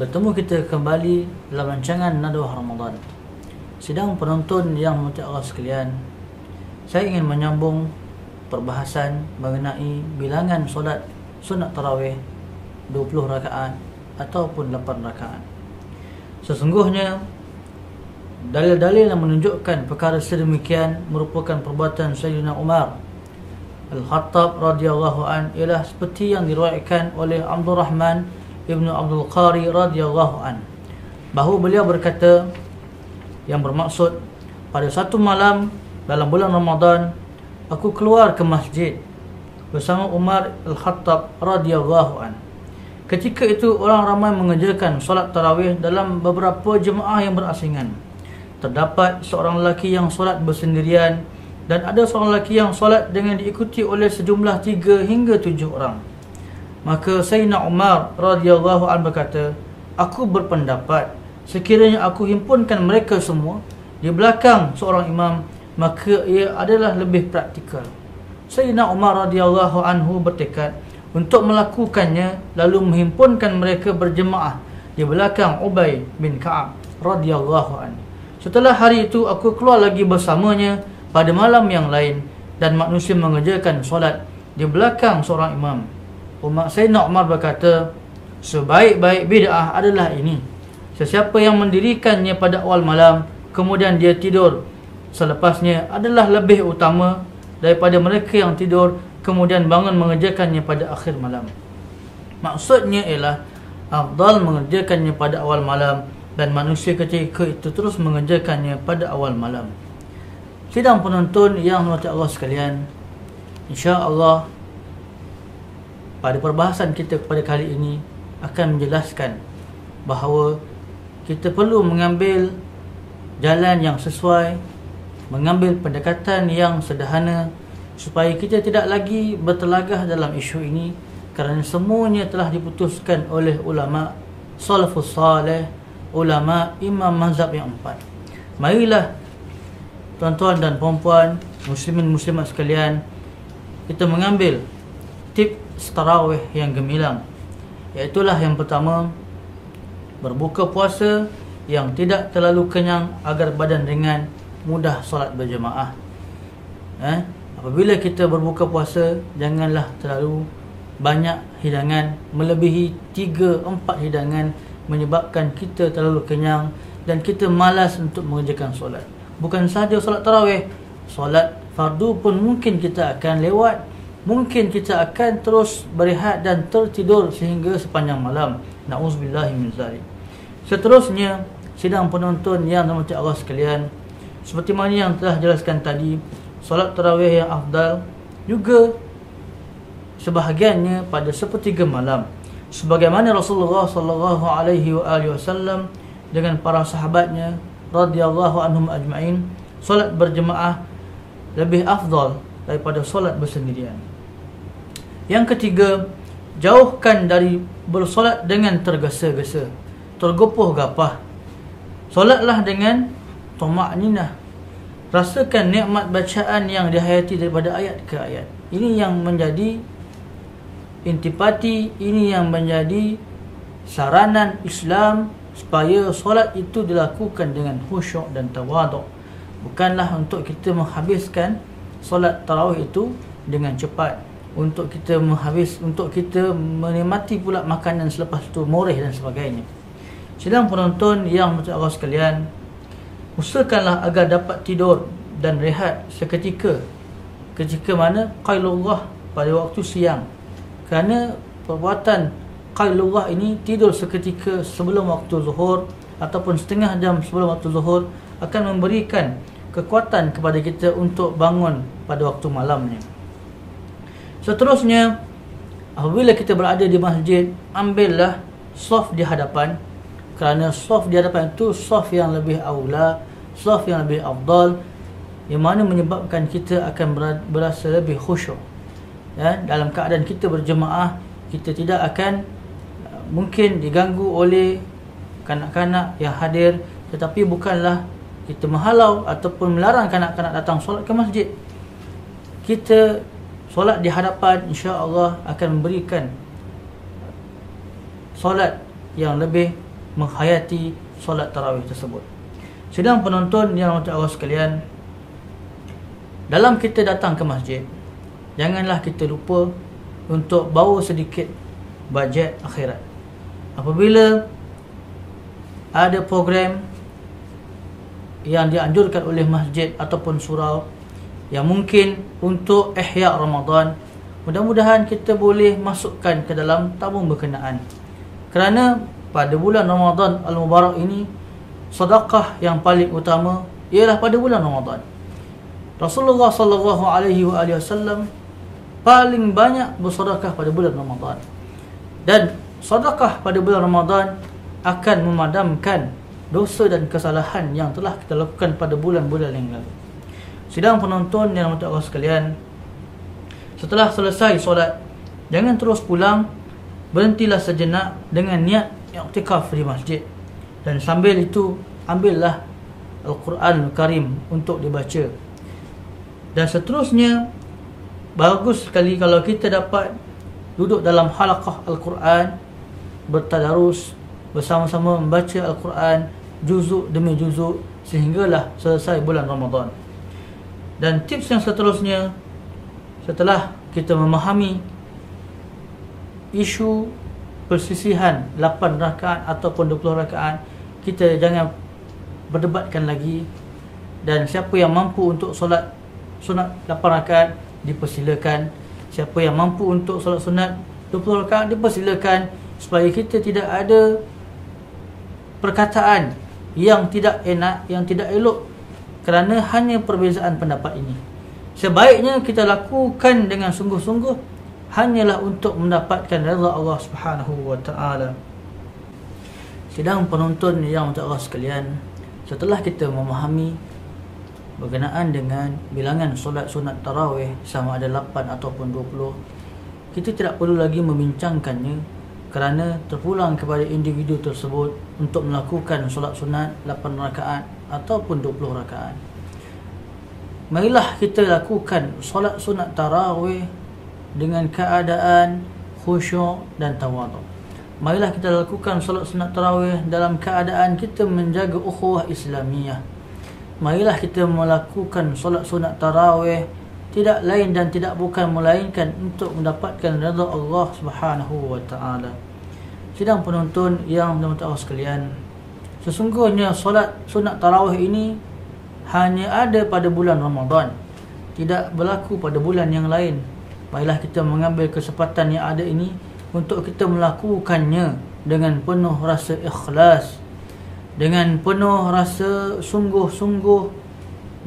Bertemu kita kembali dalam rancangan Nadwah Ramadan. Sidang penonton yang dirahmati Allah sekalian, saya ingin menyambung perbahasan mengenai bilangan solat sunat tarawih 20 rakaat ataupun 8 rakaat. Sesungguhnya dalil-dalil yang menunjukkan perkara sedemikian merupakan perbuatan Sayyidina Umar Al-Khattab radhiyallahu an, ialah seperti yang diriwayatkan oleh Abdul Rahman Ibnu Abdul Qari radhiyallahu an, bahawa beliau berkata, yang bermaksud, pada satu malam dalam bulan Ramadan aku keluar ke masjid bersama Umar Al-Khattab radhiyallahu an. Ketika itu orang ramai mengerjakan solat tarawih dalam beberapa jemaah yang berasingan. Terdapat seorang lelaki yang solat bersendirian dan ada seorang lelaki yang solat dengan diikuti oleh sejumlah 3 hingga 7 orang. Maka Sayyidina Umar radhiyallahu anhu berkata, aku berpendapat sekiranya aku himpunkan mereka semua di belakang seorang imam, maka ia adalah lebih praktikal. Sayyidina Umar radhiyallahu anhu bertekad untuk melakukannya, lalu menghimpunkan mereka berjemaah di belakang Ubay bin Ka'ab radhiyallahu anhu. Setelah hari itu aku keluar lagi bersamanya pada malam yang lain dan manusia mengerjakan solat di belakang seorang imam. Sayyidina Umar berkata, sebaik-baik bid'ah adalah ini: sesiapa yang mendirikannya pada awal malam kemudian dia tidur selepasnya adalah lebih utama daripada mereka yang tidur kemudian bangun mengerjakannya pada akhir malam. Maksudnya ialah afdal mengerjakannya pada awal malam dan manusia ketika itu terus mengerjakannya pada awal malam. Sidang penonton yang dirahmati Allah sekalian, insya-Allah pada perbahasan kita pada kali ini akan menjelaskan bahawa kita perlu mengambil jalan yang sesuai, mengambil pendekatan yang sederhana supaya kita tidak lagi bertelagah dalam isu ini, kerana semuanya telah diputuskan oleh ulama salafus salih, ulama imam mazhab yang 4. Marilah tuan-tuan dan puan-puan, muslimin muslimat sekalian, kita mengambil tips tarawih yang gemilang. Iaitulah yang pertama, berbuka puasa yang tidak terlalu kenyang agar badan ringan, mudah solat berjemaah. Apabila kita berbuka puasa, janganlah terlalu banyak hidangan, melebihi 3-4 hidangan menyebabkan kita terlalu kenyang dan kita malas untuk mengerjakan solat. Bukan sahaja solat tarawih, solat fardu pun mungkin kita akan lewat, mungkin kita akan terus berehat dan tertidur sehingga sepanjang malam. Na'udzubillahi min zalik. Seterusnya, sidang penonton yang dirahmati Allah sekalian, seperti mana yang telah jelaskan tadi, solat tarawih yang afdal juga sebahagiannya pada sepertiga malam, sebagaimana Rasulullah sallallahu alaihi wasallam dengan para sahabatnya radhiyallahu anhum ajma'in, solat berjemaah lebih afdal daripada solat bersendirian. Yang ketiga, jauhkan dari bersolat dengan tergesa-gesa, tergopoh-gapah. Solatlah dengan tuma'ninah. Rasakan nikmat bacaan yang dihayati daripada ayat ke ayat. Ini yang menjadi intipati, ini yang menjadi saranan Islam supaya solat itu dilakukan dengan khusyuk dan tawaduk. Bukanlah untuk kita menghabiskan solat tarawih itu dengan cepat, untuk kita menikmati pula makanan selepas itu, moreh dan sebagainya. Sidang penonton yang dirahmati Allah sekalian, usahakanlah agar dapat tidur dan rehat seketika. Ketika mana? Qailullah, pada waktu siang. Kerana perbuatan qailullah ini, tidur seketika sebelum waktu zuhur ataupun setengah jam sebelum waktu zuhur, akan memberikan kekuatan kepada kita untuk bangun pada waktu malamnya. Seterusnya, apabila kita berada di masjid, ambillah saf di hadapan, kerana saf di hadapan itu saf yang lebih aula, saf yang lebih afdal, yang mana menyebabkan kita akan berasa lebih khusyuk. Dalam keadaan kita berjemaah, kita tidak akan mungkin diganggu oleh kanak-kanak yang hadir, tetapi bukanlah kita menghalau ataupun melarang kanak-kanak datang solat ke masjid. Kita solat di hadapan, insya-Allah akan memberikan solat yang lebih menghayati solat tarawih tersebut. Sidang penonton yang dirahmati Allah sekalian, dalam kita datang ke masjid, janganlah kita lupa untuk bawa sedikit bajet akhirat. Apabila ada program yang dianjurkan oleh masjid ataupun surau yang mungkin untuk ihya Ramadan, mudah-mudahan kita boleh masukkan ke dalam tabung berkenaan. Kerana pada bulan Ramadan Al-Mubarak ini, sedekah yang paling utama ialah pada bulan Ramadan. Rasulullah sallallahu alaihi wasallam paling banyak bersedekah pada bulan Ramadan. Dan sedekah pada bulan Ramadan akan memadamkan dosa dan kesalahan yang telah kita lakukan pada bulan-bulan yang lalu. Sidang penonton yang dirahmati Allah sekalian, setelah selesai solat, jangan terus pulang, berhentilah sejenak dengan niat i'tikaf di masjid. Dan sambil itu, ambillah Al-Quran Al-Karim untuk dibaca. Dan seterusnya, bagus sekali kalau kita dapat duduk dalam halaqah Al-Quran, bertadarus, bersama-sama membaca Al-Quran juzuk demi juzuk sehinggalah selesai bulan Ramadan. Dan tips yang seterusnya, setelah kita memahami isu persisihan 8 rakaat ataupun 20 rakaat, kita jangan berdebatkan lagi. Dan siapa yang mampu untuk solat sunat 8 rakaat, dipersilakan. Siapa yang mampu untuk solat sunat 20 rakaat, dipersilakan, supaya kita tidak ada perkataan yang tidak enak, yang tidak elok kerana hanya perbezaan pendapat ini. Sebaiknya kita lakukan dengan sungguh-sungguh, hanyalah untuk mendapatkan redha Allah Subhanahu wa taala. Sidang penonton yang dirahmati Allah sekalian, setelah kita memahami berkenaan dengan bilangan solat sunat tarawih sama ada 8 ataupun 20, kita tidak perlu lagi membincangkannya kerana terpulang kepada individu tersebut untuk melakukan solat sunat 8 rakaat ataupun 20 rakaat. Marilah kita lakukan solat sunat tarawih dengan keadaan khusyuk dan tawaduk. Marilah kita lakukan solat sunat tarawih dalam keadaan kita menjaga ukhuwah Islamiyah. Marilah kita melakukan solat sunat tarawih tidak lain dan tidak bukan melainkan untuk mendapatkan redha Allah Subhanahu wa taala. Sidang penonton yang dirahmati Allah sekalian, sesungguhnya solat sunat tarawih ini hanya ada pada bulan Ramadan, tidak berlaku pada bulan yang lain. Marilah kita mengambil kesempatan yang ada ini untuk kita melakukannya dengan penuh rasa ikhlas, dengan penuh rasa sungguh-sungguh.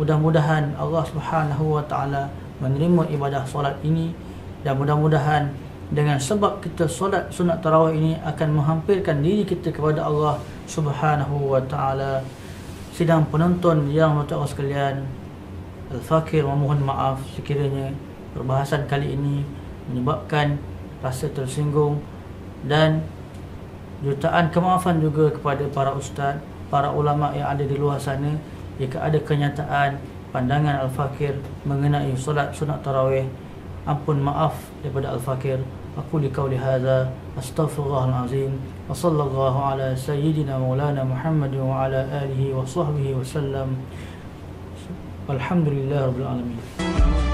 Mudah-mudahan Allah Subhanahu wa taala menerima ibadah solat ini, dan mudah-mudahan dengan sebab kita solat sunat tarawih ini akan menghampirkan diri kita kepada Allah Subhanahu wa taala. Sidang penonton yang dirahmati Allah sekalian, Al-Fakir memohon maaf sekiranya perbahasan kali ini menyebabkan rasa tersinggung, dan jutaan kemaafan juga kepada para ustaz, para ulama yang ada di luar sana jika ada kenyataan pandangan Al-Fakir mengenai solat sunat tarawih. Ampun maaf daripada Al-Fakir. Aku liqauli hadza astaghfirullahalazim wa sallallahu ala sayyidina maulana Muhammad wa ala alihi wa sahbihi wa sallam. Walhamdulillahirabbil alamin.